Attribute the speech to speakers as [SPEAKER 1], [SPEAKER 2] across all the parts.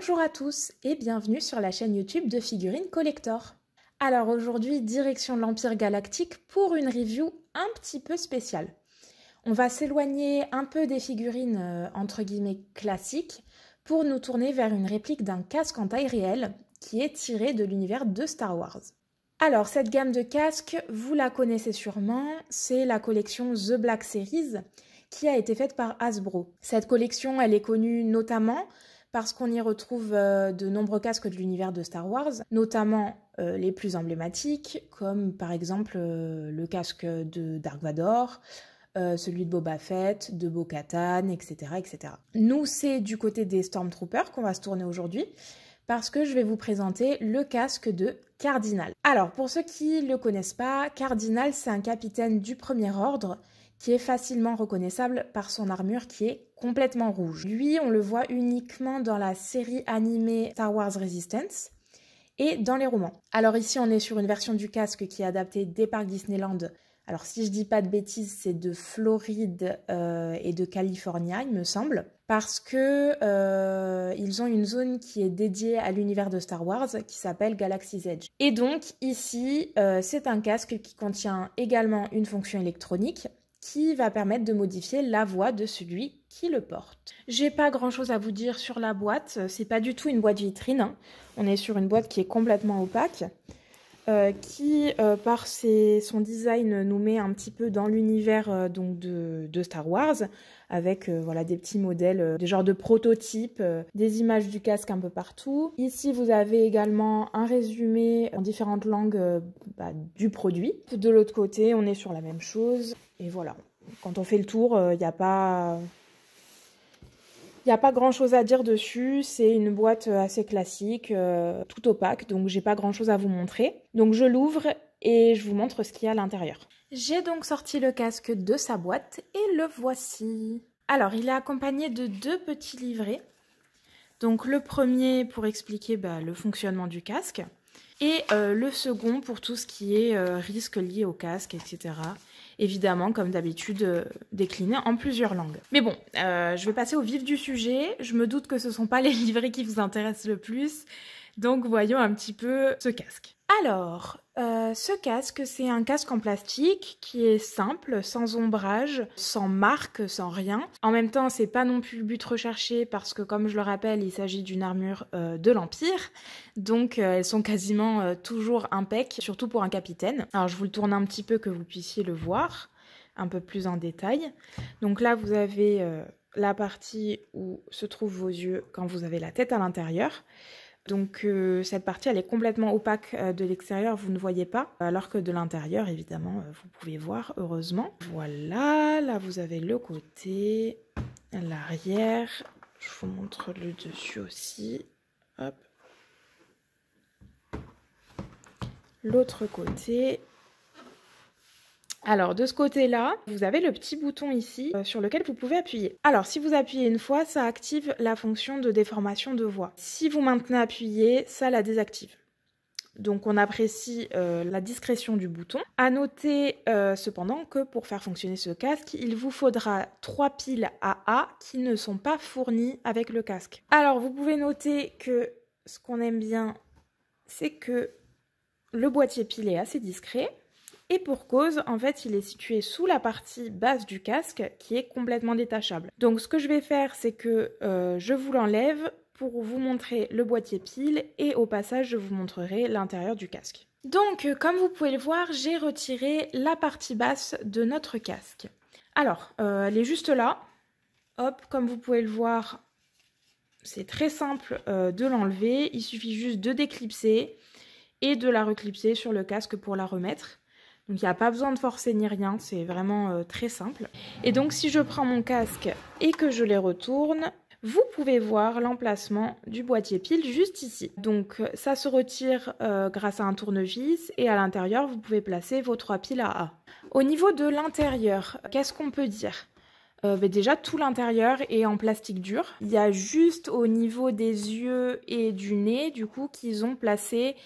[SPEAKER 1] Bonjour à tous et bienvenue sur la chaîne YouTube de Figurines Collector. Alors aujourd'hui, direction l'Empire Galactique pour une review un petit peu spéciale. On va s'éloigner un peu des figurines entre guillemets classiques pour nous tourner vers une réplique d'un casque en taille réelle qui est tiré de l'univers de Star Wars. Alors cette gamme de casques, vous la connaissez sûrement, c'est la collection The Black Series qui a été faite par Hasbro. Cette collection, elle est connue notamment parce qu'on y retrouve de nombreux casques de l'univers de Star Wars, notamment les plus emblématiques, comme par exemple le casque de Dark Vador, celui de Boba Fett, de Bo-Katan, etc., etc. Nous, c'est du côté des Stormtroopers qu'on va se tourner aujourd'hui, parce que je vais vous présenter le casque de Cardinal. Alors, pour ceux qui ne le connaissent pas, Cardinal, c'est un capitaine du Premier Ordre qui est facilement reconnaissable par son armure qui est complètement rouge. Lui, on le voit uniquement dans la série animée Star Wars Resistance et dans les romans. Alors ici, on est sur une version du casque qui est adaptée des parcs Disneyland. Alors si je dis pas de bêtises, c'est de Floride et de California, il me semble, parce que ils ont une zone qui est dédiée à l'univers de Star Wars qui s'appelle Galaxy's Edge. Et donc ici, c'est un casque qui contient également une fonction électronique qui va permettre de modifier la voix de celui qui le porte. J'ai pas grand chose à vous dire sur la boîte, c'est pas du tout une boîte vitrine, hein. On est sur une boîte qui est complètement opaque, qui par son design nous met un petit peu dans l'univers de Star Wars, avec voilà, des petits modèles, des genres de prototypes, des images du casque un peu partout. Ici vous avez également un résumé en différentes langues du produit. De l'autre côté on est sur la même chose. Et voilà, quand on fait le tour, il n'y a pas grand chose à dire dessus. C'est une boîte assez classique, tout opaque, donc j'ai pas grand chose à vous montrer. Donc je l'ouvre et je vous montre ce qu'il y a à l'intérieur. J'ai donc sorti le casque de sa boîte et le voici. Alors il est accompagné de deux petits livrets. Donc le premier pour expliquer le fonctionnement du casque et le second pour tout ce qui est risque lié au casque, etc. Évidemment, comme d'habitude, décliné en plusieurs langues. Mais bon, je vais passer au vif du sujet. Je me doute que ce ne sont pas les livrets qui vous intéressent le plus. Donc voyons un petit peu ce casque. Alors, ce casque, c'est un casque en plastique qui est simple, sans ombrage, sans marque, sans rien. En même temps, c'est pas non plus le but recherché parce que, comme je le rappelle, il s'agit d'une armure de l'Empire. Donc, elles sont quasiment toujours impec, surtout pour un capitaine. Alors, je vous le tourne un petit peu que vous puissiez le voir un peu plus en détail. Donc là, vous avez la partie où se trouvent vos yeux quand vous avez la tête à l'intérieur. Donc cette partie elle est complètement opaque de l'extérieur, vous ne voyez pas, alors que de l'intérieur évidemment vous pouvez voir, heureusement. Voilà, là vous avez le côté, l'arrière, je vous montre le dessus aussi, hop. L'autre côté. Alors de ce côté-là, vous avez le petit bouton ici sur lequel vous pouvez appuyer. Alors si vous appuyez une fois, ça active la fonction de déformation de voix. Si vous maintenez appuyé, ça la désactive. Donc on apprécie la discrétion du bouton. À noter cependant que pour faire fonctionner ce casque, il vous faudra 3 piles AA qui ne sont pas fournies avec le casque. Alors vous pouvez noter que ce qu'on aime bien, c'est que le boîtier pile est assez discret. Et pour cause, en fait, il est situé sous la partie basse du casque qui est complètement détachable. Donc ce que je vais faire, c'est que je vous l'enlève pour vous montrer le boîtier pile et au passage, je vous montrerai l'intérieur du casque. Donc, comme vous pouvez le voir, j'ai retiré la partie basse de notre casque. Alors, elle est juste là. Hop, comme vous pouvez le voir, c'est très simple de l'enlever. Il suffit juste de déclipser et de la reclipser sur le casque pour la remettre. Donc il n'y a pas besoin de forcer ni rien, c'est vraiment très simple. Et donc si je prends mon casque et que je les retourne, vous pouvez voir l'emplacement du boîtier pile juste ici. Donc ça se retire grâce à un tournevis et à l'intérieur vous pouvez placer vos 3 piles AA. Au niveau de l'intérieur, qu'est-ce qu'on peut dire ? Déjà, tout l'intérieur est en plastique dur. Il y a juste au niveau des yeux et du nez, du coup, qu'ils ont placé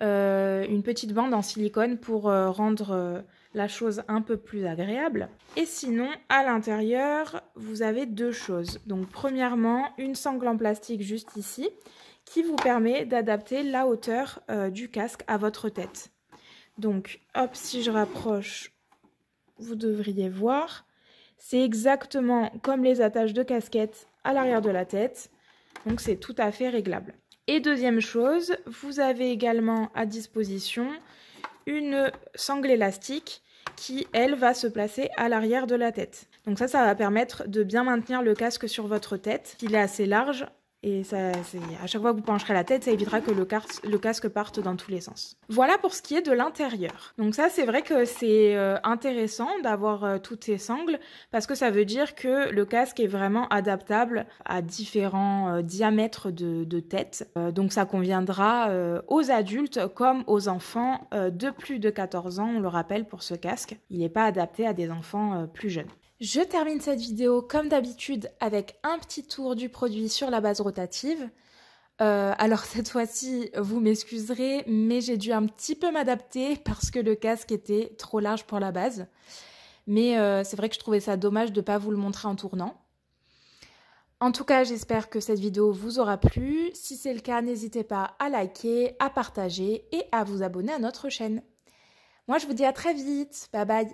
[SPEAKER 1] une petite bande en silicone pour rendre la chose un peu plus agréable. Et sinon, à l'intérieur, vous avez deux choses. Donc, premièrement, une sangle en plastique juste ici, qui vous permet d'adapter la hauteur du casque à votre tête. Donc, hop, si je rapproche, vous devriez voir. C'est exactement comme les attaches de casquette à l'arrière de la tête. Donc, c'est tout à fait réglable. Et deuxième chose, vous avez également à disposition une sangle élastique qui, elle, va se placer à l'arrière de la tête. Donc ça va permettre de bien maintenir le casque sur votre tête. Il est assez large et à chaque fois que vous pencherez la tête, ça évitera que le casque parte dans tous les sens. Voilà pour ce qui est de l'intérieur. Donc ça, c'est vrai que c'est intéressant d'avoir toutes ces sangles parce que ça veut dire que le casque est vraiment adaptable à différents diamètres de tête. Donc ça conviendra aux adultes comme aux enfants de plus de 14 ans, on le rappelle pour ce casque. Il n'est pas adapté à des enfants plus jeunes. Je termine cette vidéo comme d'habitude avec un petit tour du produit sur la base rotative. Alors cette fois-ci, vous m'excuserez, mais j'ai dû un petit peu m'adapter parce que le casque était trop large pour la base. Mais c'est vrai que je trouvais ça dommage de ne pas vous le montrer en tournant. En tout cas, j'espère que cette vidéo vous aura plu. Si c'est le cas, n'hésitez pas à liker, à partager et à vous abonner à notre chaîne. Moi, je vous dis à très vite. Bye bye.